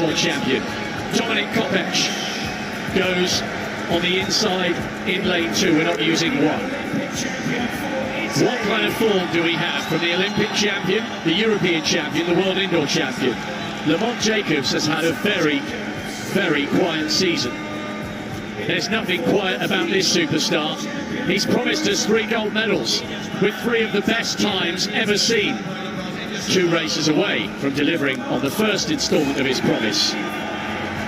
triathlon champion. Dominik Kopecz goes on the inside in lane 2. We're not using 1. What kind of form do we have from the Olympic champion, the European champion, the world indoor champion? Lamont Jacobs has had a very, very quiet season. There's nothing quiet about this superstar. He's promised us 3 gold medals with 3 of the best times ever seen. 2 races away from delivering on the first instalment of his promise.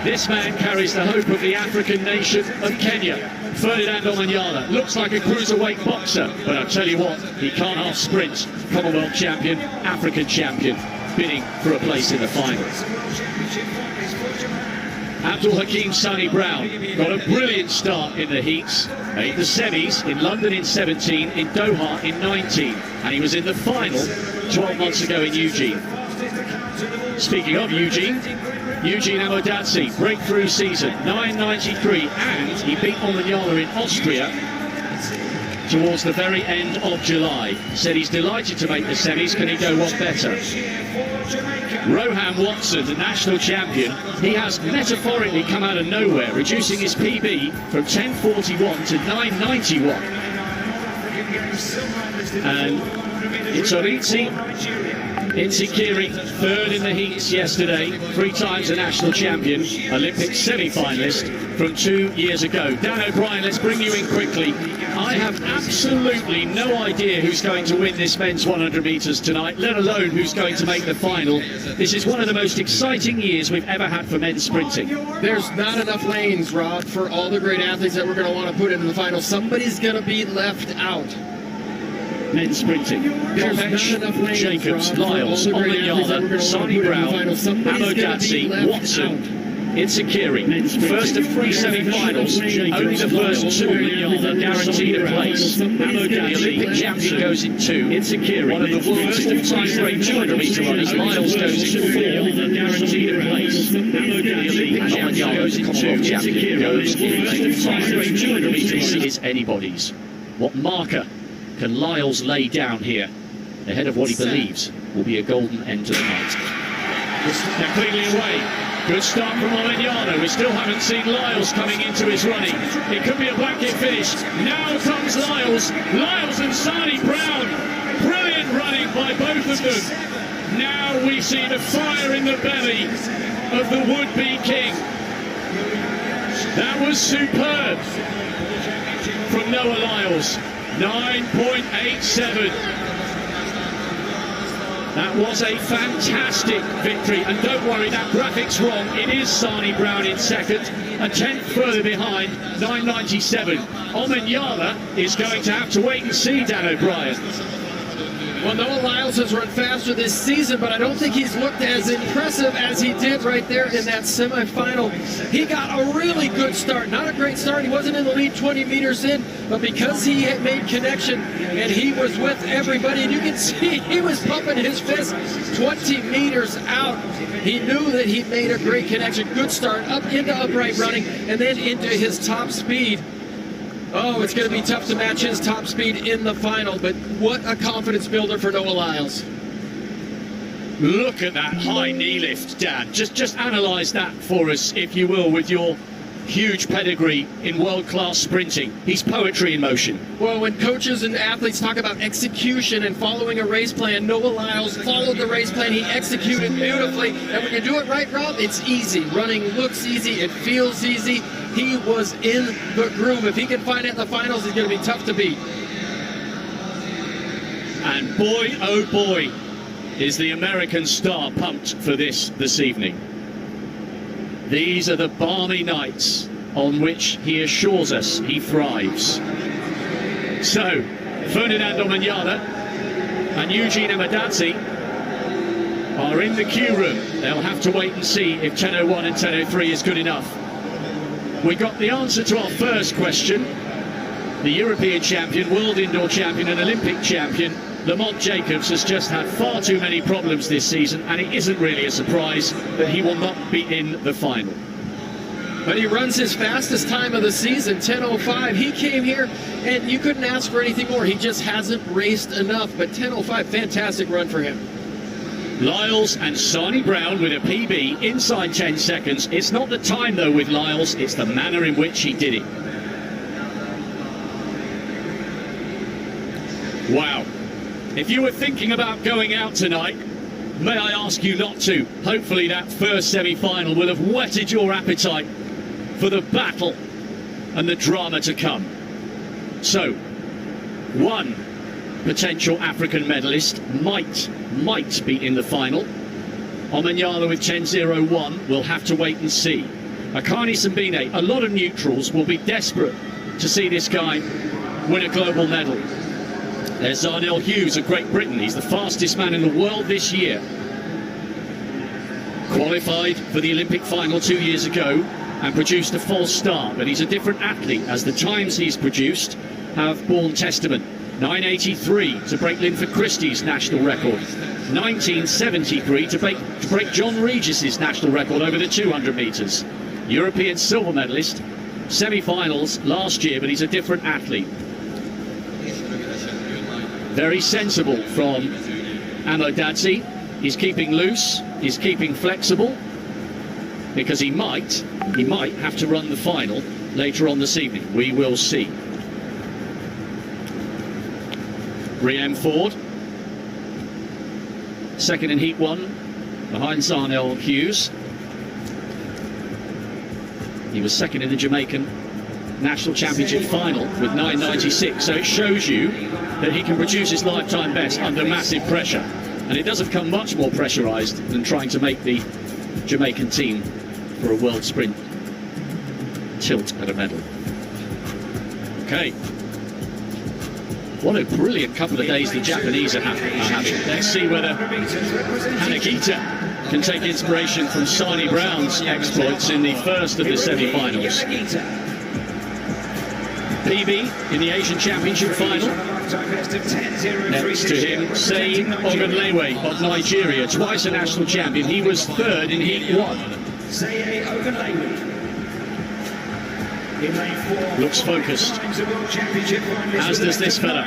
This man carries the hope of the African nation of Kenya. Ferdinand Omanyala looks like a cruiserweight boxer, but I'll tell you what, he can't half sprint. Commonwealth champion, African champion, bidding for a place in the final. Abdul Hakim Sani Brown got a brilliant start in the heats, made the semis in London in 17, in Doha in 19, and he was in the final 12 months ago in Eugene. Speaking of Eugene Amodadze, breakthrough season, 9.93, and he beat Omanyala in Austria towards the very end of July. Said he's delighted to make the semis. Can he go one better? Rohan Watson, the national champion, he has metaphorically come out of nowhere, reducing his PB from 10.41 to 9.91. And it's Itsikiri, 3rd in the heats yesterday, 3 times a national champion, Olympic semi-finalist from 2 years ago. Dan O'Brien, let's bring you in quickly. I have absolutely no idea who's going to win this men's 100 metres tonight, let alone who's going to make the final. This is one of the most exciting years we've ever had for men's sprinting. There's not enough lanes, Rob, for all the great athletes that we're going to want to put into the final. Somebody's going to be left out. Men's sprinting. Kopecz, Jacobs, Lyles, Omanyala, Sani Brown, Amodadze, Watson, Itsikiri. First of 3 semi-finals, only the first 2 Omanyala guaranteed a place. The Olympic champion goes in 2. Itsikiri, one of the world's all-time great 200-metre runners. Lyles goes in 4, guaranteed a place. The Olympic champion goes in 2. Itsikiri goes in 5. This is anybody's. What marker can Lyles lay down here ahead of what he believes will be a golden end to the night? They're cleanly away. Good start from Omanyala. We still haven't seen Lyles coming into his running. It could be a blanket finish. Now comes Lyles. Lyles and Sani Brown. Brilliant running by both of them. Now we see the fire in the belly of the would-be king. That was superb from Noah Lyles. 9.87. That was a fantastic victory, and don't worry, that graphic's wrong. It is Sani Brown in second, a tenth further behind, 9.97. Omanyala is going to have to wait and see, Dan O'Brien. Well, Noah Lyles has run faster this season, but I don't think he's looked as impressive as he did right there in that semifinal. He got a really good start. Not a great start. He wasn't in the lead 20 meters in, but because he had made connection and he was with everybody, and you can see he was pumping his fist 20 meters out. He knew that he made a great connection. Good start up into upright running and then into his top speed. Oh, it's going to be tough to match his top speed in the final, but what a confidence builder for Noah Lyles. Look at that high knee lift, Dan. Just analyse that for us, if you will, with your huge pedigree in world-class sprinting. He's poetry in motion. Well, when coaches and athletes talk about execution and following a race plan, Noah Lyles followed the race plan. He executed beautifully. And when you do it right, Rob, it's easy. Running looks easy. It feels easy. He was in the groove. If he can find it in the finals, he's going to be tough to beat. And boy, oh boy, is the American star pumped for this evening. These are the balmy nights on which he assures us he thrives. So, Ferdinand Omanyala and Eugene Amodadze are in the queue room. They'll have to wait and see if 10.01 and 10.03 is good enough. We got the answer to our first question. The European champion, world indoor champion and Olympic champion, Lamont Jacobs, has just had far too many problems this season, and it isn't really a surprise that he will not be in the final. But he runs his fastest time of the season, 10.05. He came here, and you couldn't ask for anything more. He just hasn't raced enough, but 10.05, fantastic run for him. Lyles and Sarnie Brown with a PB inside 10 seconds. It's not the time though with Lyles, it's the manner in which he did it. Wow. If you were thinking about going out tonight, may I ask you not to. Hopefully that first semi-final will have whetted your appetite for the battle and the drama to come. So, one potential African medalist might be in the final. Omanyala with 10.01, we'll have to wait and see. Akani Simbine, a lot of neutrals will be desperate to see this guy win a global medal. There's Zarnell Hughes of Great Britain. He's the fastest man in the world this year. Qualified for the Olympic final 2 years ago and produced a false start, but he's a different athlete as the times he's produced have borne testament. 9.83 to break Linford Christie's national record. 19.73 to break John Regis's national record over the 200 metres. European silver medalist, semi-finals last year, but he's a different athlete. Very sensible from Amo Dadzi. He's keeping loose, he's keeping flexible, because he might have to run the final later on this evening. We will see. Riem Ford, second in Heat 1, behind Zarnell Hughes. He was second in the Jamaican National Championship final with 9.96, so it shows you that he can produce his lifetime best under massive pressure. And it doesn't come much more pressurised than trying to make the Jamaican team for a world sprint tilt at a medal. Okay. What a brilliant couple of days the Japanese are having. Let's see whether Hanagita can take inspiration from Sarnie Brown's exploits in the first of the semi-finals. PB in the Asian Championship final. Next to him, Sei Ogunlewe of Nigeria, twice a national champion. He was third in Heat 1. Looks focused, as does this fella,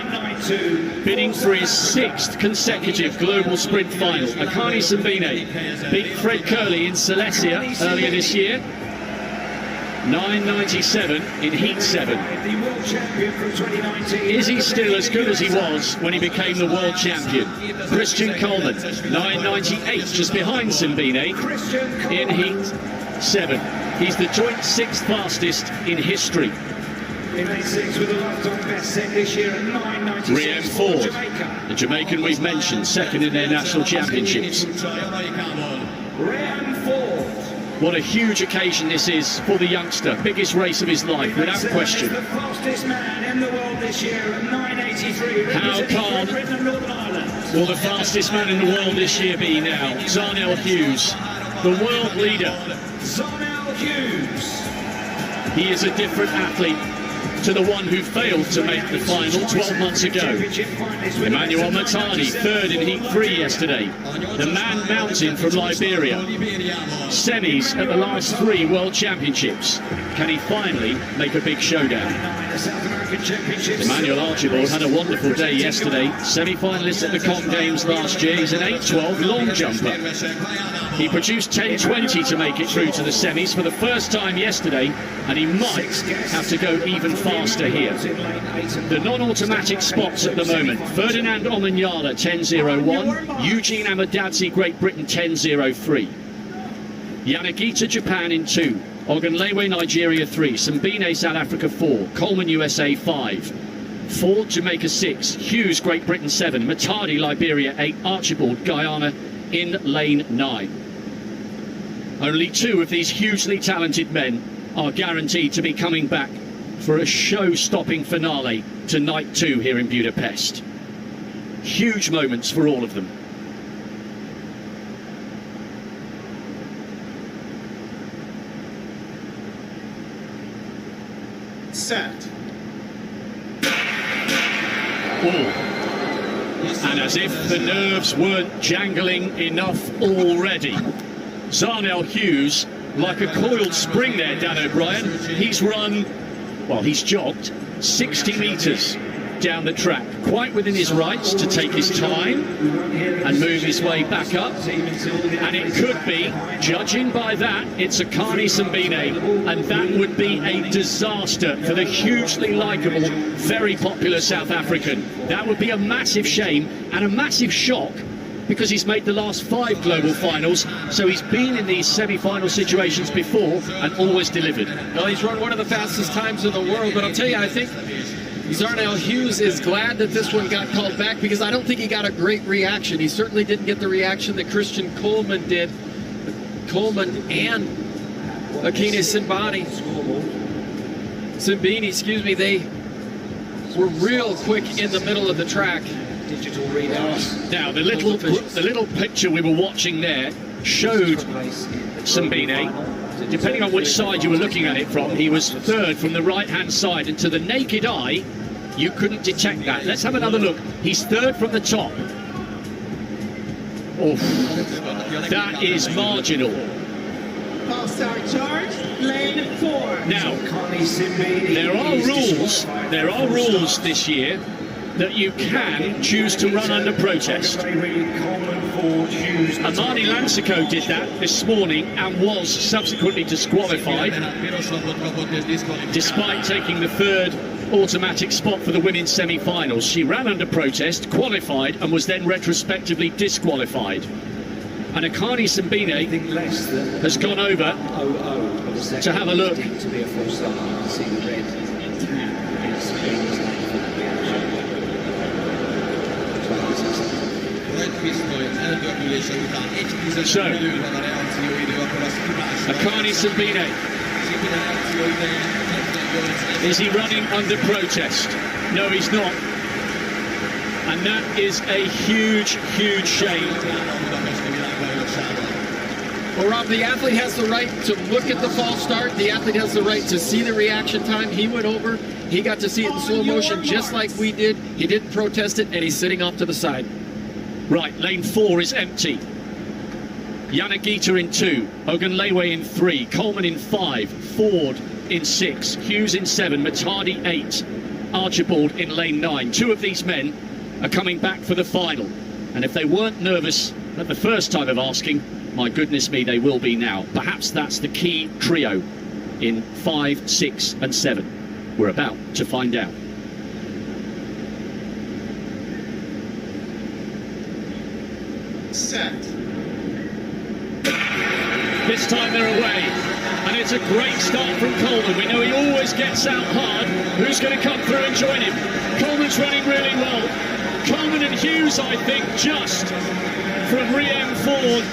bidding for his 6th consecutive global sprint final. Akani Simbine beat Fred Curley in Silesia earlier this year. 9.97 in Heat 7. Is he still as good as he was when he became the world champion? Christian Coleman, 9.98, just behind Simbine in Heat 7. He's the joint 6th fastest in history. Riem Ford, the Jamaican we've mentioned, second in their national championships. What a huge occasion this is for the youngster. Biggest race of his life, without question. How calm will the fastest man in the world this year be now? Zarnell Hughes, the world leader. He is a different athlete to the one who failed to make the final 12 months ago. Emmanuel Matani, third in Heat 3 yesterday. The Man Mountain from Liberia. Semis at the last 3 World Championships. Can he finally make a big showdown? Emmanuel Archibald had a wonderful day yesterday. Semi-finalist at the Com Games last year. He's an 8.12 long jumper. He produced 10.20 to make it through to the semis for the first time yesterday, and he might have to go even faster here. The non-automatic spots at the moment: Ferdinand Omanyala 10.01, Eugene Amadadzi Great Britain 10.03, Yanagita Japan in 2, Ogunlewe Nigeria 3, Simbine South Africa 4, Coleman USA 5, Ford Jamaica 6, Hughes Great Britain 7, Matadi Liberia 8, Archibald Guyana in lane 9. Only 2 of these hugely talented men are guaranteed to be coming back for a show-stopping finale to night 2 here in Budapest. Huge moments for all of them. Set. Oh. And as if the nerves weren't jangling enough already, Zarnell Hughes, like a coiled spring there, Dan O'Brien. He's run, well, he's jogged 60 metres down the track, quite within his rights to take his time and move his way back up. And it could be, judging by that, it's Akani Simbine, and that would be a disaster for the hugely likeable, very popular South African. That would be a massive shame and a massive shock, because he's made the last 5 global finals, so he's been in these semi-final situations before and always delivered. Well, he's run one of the fastest times in the world, but I'll tell you, I think Zharnel Hughes is glad that this one got called back, because I don't think he got a great reaction. He certainly didn't get the reaction that Christian Coleman did. Coleman and Akani Simbine, they were real quick in the middle of the track. Digital readouts. Now, the little picture we were watching there showed Simbine. Depending on which side you were looking at it from, he was third from the right-hand side, and to the naked eye, you couldn't detect that. Let's have another look. He's third from the top. Oof. That is marginal. False start charge, lane 4. Now, there are rules this year that you can choose to run under protest. Amani Lansico did that this morning and was subsequently disqualified, despite taking the 3rd automatic spot for the women's semi-finals. She ran under protest, qualified, and was then retrospectively disqualified. And Akani Simbine has gone over to have a look. So, Akani Simbine, is he running under protest? No, he's not. And that is a huge, huge shame. Well, Rob, the athlete has the right to look at the false start. The athlete has the right to see the reaction time. He went over. He got to see it in slow motion just like we did. He didn't protest it, and he's sitting off to the side. Right, lane 4 is empty. Yana Gita in 2, Ogunlewe in 3, Coleman in 5, Ford in 6, Hughes in 7, Matadi 8, Archibald in lane 9. 2 of these men are coming back for the final. And if they weren't nervous at the first time of asking, my goodness me, they will be now. Perhaps that's the key trio in 5, 6 and 7. We're about to find out. Set. This time they're away, and it's a great start from Coleman. We know he always gets out hard. Who's going to come through and join him? Coleman's running really well. Coleman and Hughes, I think, just from Riem Ford,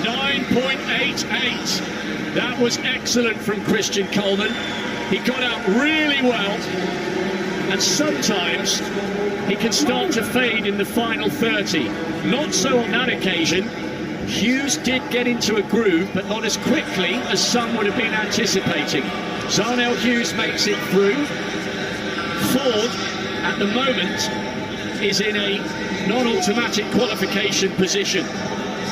9.88. That was excellent from Christian Coleman. He got out really well, and sometimes he can start to fade in the final 30. Not so on that occasion. Hughes did get into a groove, but not as quickly as some would have been anticipating. Zharnel Hughes makes it through. Ford, at the moment, is in a non-automatic qualification position,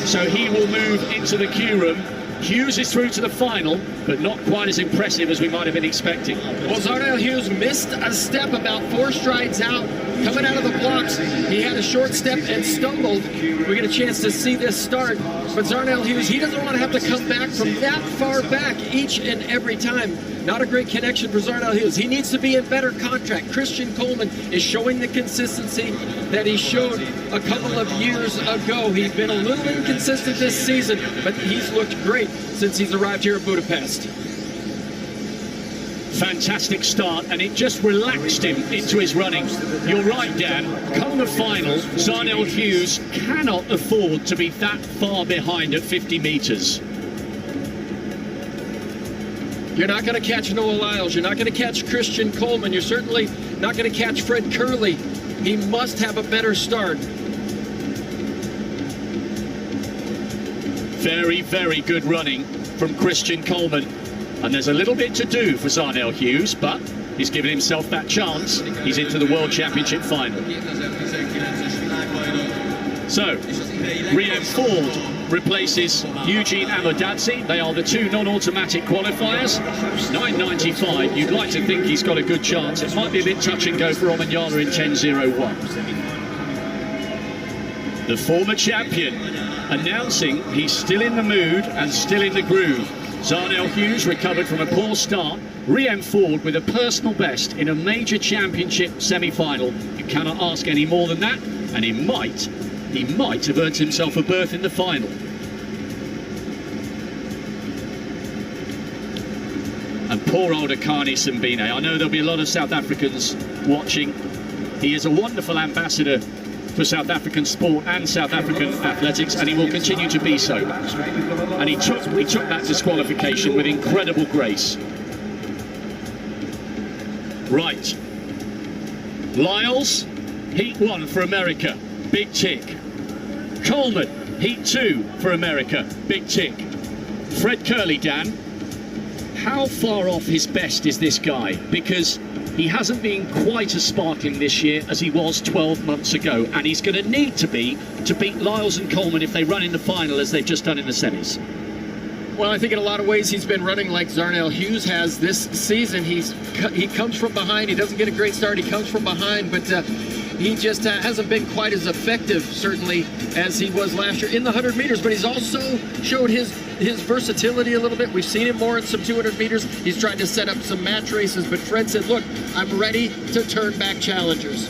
so he will move into the queue room. Hughes is through to the final, but not quite as impressive as we might have been expecting. Well, Zharnel Hughes missed a step about 4 strides out. Coming out of the blocks, he had a short step and stumbled. We get a chance to see this start. But Zharnel Hughes, he doesn't want to have to come back from that far back each and every time. Not a great connection for Zharnel Hughes. He needs to be in better contract. Christian Coleman is showing the consistency that he showed a couple of years ago. He's been a little inconsistent this season, but he's looked great since he's arrived here at Budapest. Fantastic start, and it just relaxed him into his running. You're right, Dan. Come the final, Zharnel Hughes cannot afford to be that far behind at 50 metres. You're not going to catch Noah Lyles. You're not going to catch Christian Coleman. You're certainly not going to catch Fred Curley. He must have a better start. Very, very good running from Christian Coleman. And there's a little bit to do for Zharnel Hughes, but he's given himself that chance. He's into the World Championship final. So, Riem Ford replaces Eugene Amodadze. They are the two non-automatic qualifiers. 9.95. You'd like to think he's got a good chance. It might be a bit touch and go for Omanyala in 10.01. The former champion announcing he's still in the mood and still in the groove. Zarnell Hughes recovered from a poor start. Riem Ford with a personal best in a major championship semi-final. You cannot ask any more than that, and he might have earned himself a berth in the final. And poor old Akani Simbine. I know there'll be a lot of South Africans watching. He is a wonderful ambassador for South African sport and South African athletics, and he will continue to be so. And he took that disqualification with incredible grace. Right. Lyles, heat 1 for America, big tick. Coleman, heat 2 for America, big tick. Fred Kerley, Dan, how far off his best is this guy? Because he hasn't been quite as sparkling this year as he was 12 months ago, and he's going to need to be to beat Lyles and Coleman if they run in the final as they've just done in the semis. Well, I think in a lot of ways he's been running like Zarnell Hughes has this season. He comes from behind. He doesn't get a great start. He comes from behind, but he just hasn't been quite as effective, certainly, as he was last year in the 100 meters. But he's also showed his versatility a little bit. We've seen him more in some 200 meters. He's tried to set up some match races, but Fred said, look, I'm ready to turn back challengers.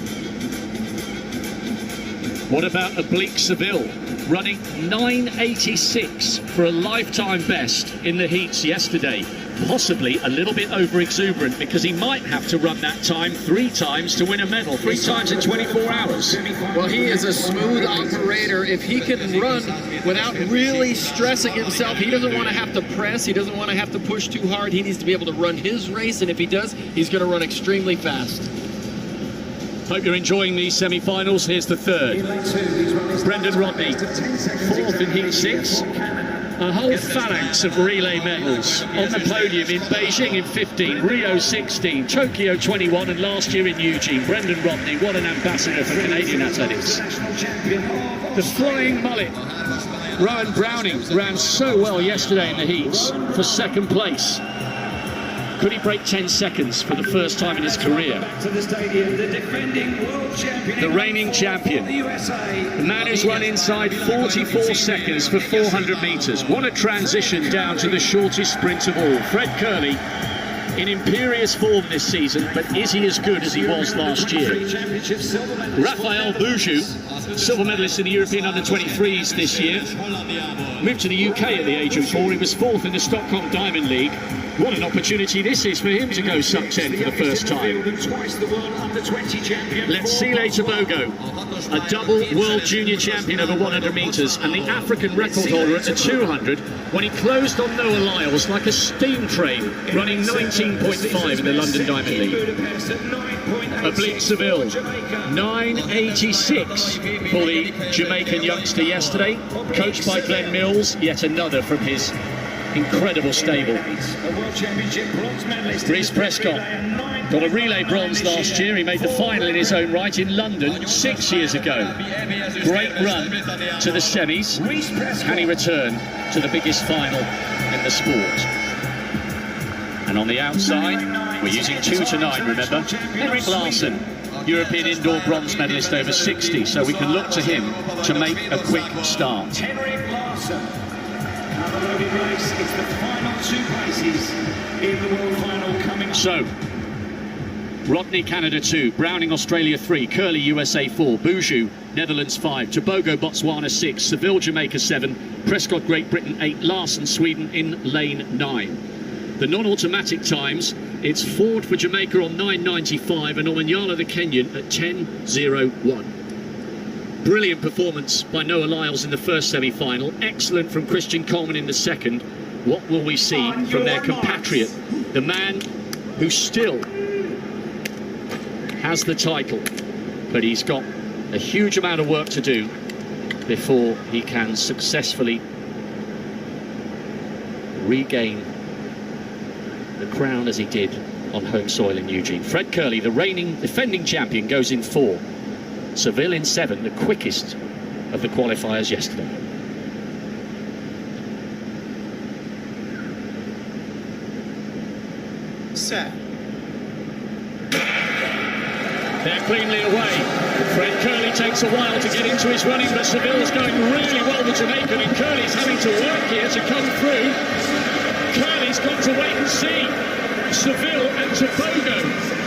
What about Oblique Seville, running 9.86 for a lifetime best in the heats yesterday? Possibly a little bit over-exuberant, because he might have to run that time 3 times to win a medal, 3 times in 24 hours. Well, he is a smooth operator. If he can run without really stressing himself, he doesn't want to have to press, he doesn't want to have to push too hard. He needs to be able to run his race, and if he does, he's going to run extremely fast. Hope you're enjoying these semi-finals. Here's the third. Brendan Rodney, 4th in heat 6. A whole phalanx of relay medals on the podium in Beijing in 15, Rio 16, Tokyo 21, and last year in Eugene. Brendan Rodney, what an ambassador for Canadian athletics. The flying mullet, Rowan Browning, ran so well yesterday in the heats for 2nd place. Could he break 10 seconds for the first time in his career? The reigning champion. The man who's run inside 44 seconds for 400 metres. What a transition down to the shortest sprint of all. Fred Kerley in imperious form this season, but is he as good as he was last year? Raphael Boujou, silver medalist in the European Under-23s this year, moved to the UK at the age of 4. He was 4th in the Stockholm Diamond League. What an opportunity this is for him to go sub-10 for the first time. Letsile Tebogo, a double world junior champion over 100 metres and the African record holder at the 200 when he closed on Noah Lyles like a steam train, running 19.5 in the London Diamond League. Oblique Seville, 9.86 for the Jamaican youngster yesterday, coached by Glenn Mills, yet another from his incredible stable. Reece Prescott got a relay bronze last year. He made the final in his own right in London 6 years ago. Great run to the semis. Can he return to the biggest final in the sport? And on the outside, we're using 2 to 9, remember? Henrik Larsson, European indoor bronze medalist over 60, so we can look to him to make a quick start. Henrik Larsson. It's the final 2 places in the world final coming. So, Rodney, Canada 2, Browning, Australia 3, Kerley, USA 4, Boujou, Netherlands 5, Tobago, Botswana 6, Seville, Jamaica 7, Prescott, Great Britain 8, Larson, Sweden in lane 9. The non-automatic times, it's Ford for Jamaica on 9.95 and Omanyala the Kenyan at 10.01. Brilliant performance by Noah Lyles in the first semi-final. Excellent from Christian Coleman in the second. What will we see from their compatriot, the man who still has the title, but he's got a huge amount of work to do before he can successfully regain the crown as he did on home soil in Eugene. Fred Kerley, the reigning defending champion, goes in 4. Seville in 7, the quickest of the qualifiers yesterday. set. They're cleanly away. Fred Curley takes a while to get into his running, but Seville's going really well, the Jamaican, and Curley's having to work here to come through. Curley's got to wait and see. Seville and Tobago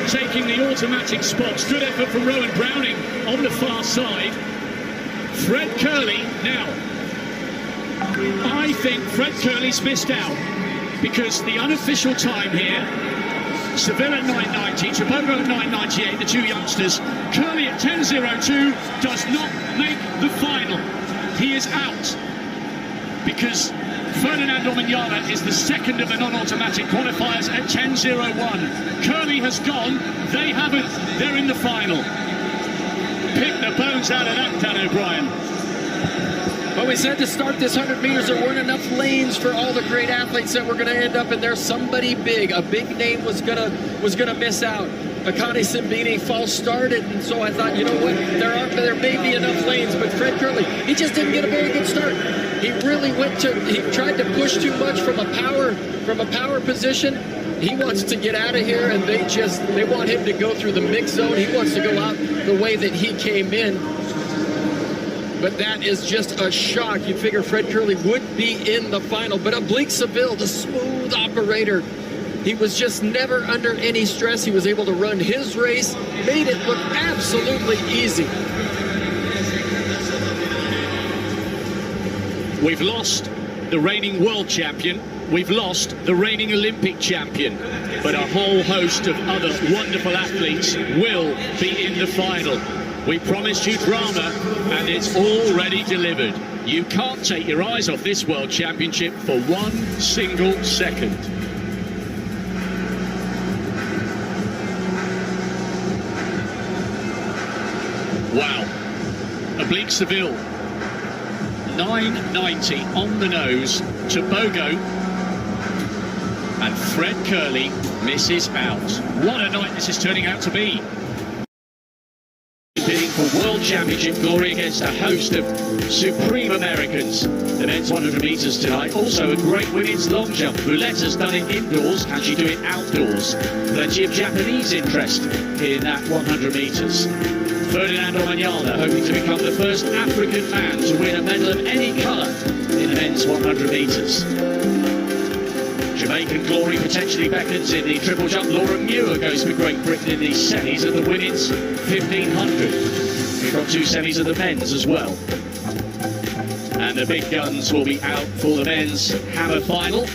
taking the automatic spots. Good effort from Rowan Browning on the far side. Fred Curley now. I think Fred Curley's missed out because the unofficial time here, Seville at 9.90, Tobago at 9.98, the two youngsters. Curley at 10.02 does not make the final. He is out because Ferdinando Manyala is the second of the non-automatic qualifiers at 10.01. Curley has gone, they haven't, they're in the final. Pick the bones out of that, Dan O'Brien. Well, we said to start this 100 meters, there weren't enough lanes for all the great athletes that were going to end up in there. Somebody big, a big name was gonna miss out. Akane Simbini false started, and so I thought, you know what, there may be enough lanes, but Fred Curley, he just didn't get a very good start. He really he tried to push too much from a power position. He wants to get out of here, and they want him to go through the mix zone. He wants to go out the way that he came in. But that is just a shock. You figure Fred Curley would be in the final, but Oblique Seville, the smooth operator, he was just never under any stress. He was able to run his race, made it look absolutely easy. We've lost the reigning world champion. We've lost the reigning Olympic champion. But a whole host of other wonderful athletes will be in the final. We promised you drama, and it's already delivered. You can't take your eyes off this World Championship for 1 single second. Wow. Oblique Seville. 9.90 on the nose. Tobago. And Fred Curley misses out. What a night this is turning out to be. Bidding for World Championship glory against a host of supreme Americans. The men's 100 metres tonight. Also a great women's long jump. Buletta's done it indoors. Can she do it outdoors? Plenty of Japanese interest in that 100 metres. Ferdinando Manyala hoping to become the first African man to win a medal of any colour in the men's 100 metres. Jamaican glory potentially beckons in the triple jump. Laura Muir goes for Great Britain in the semis of the women's 1500. We've got 2 semis of the men's as well. And the big guns will be out for the men's hammer final.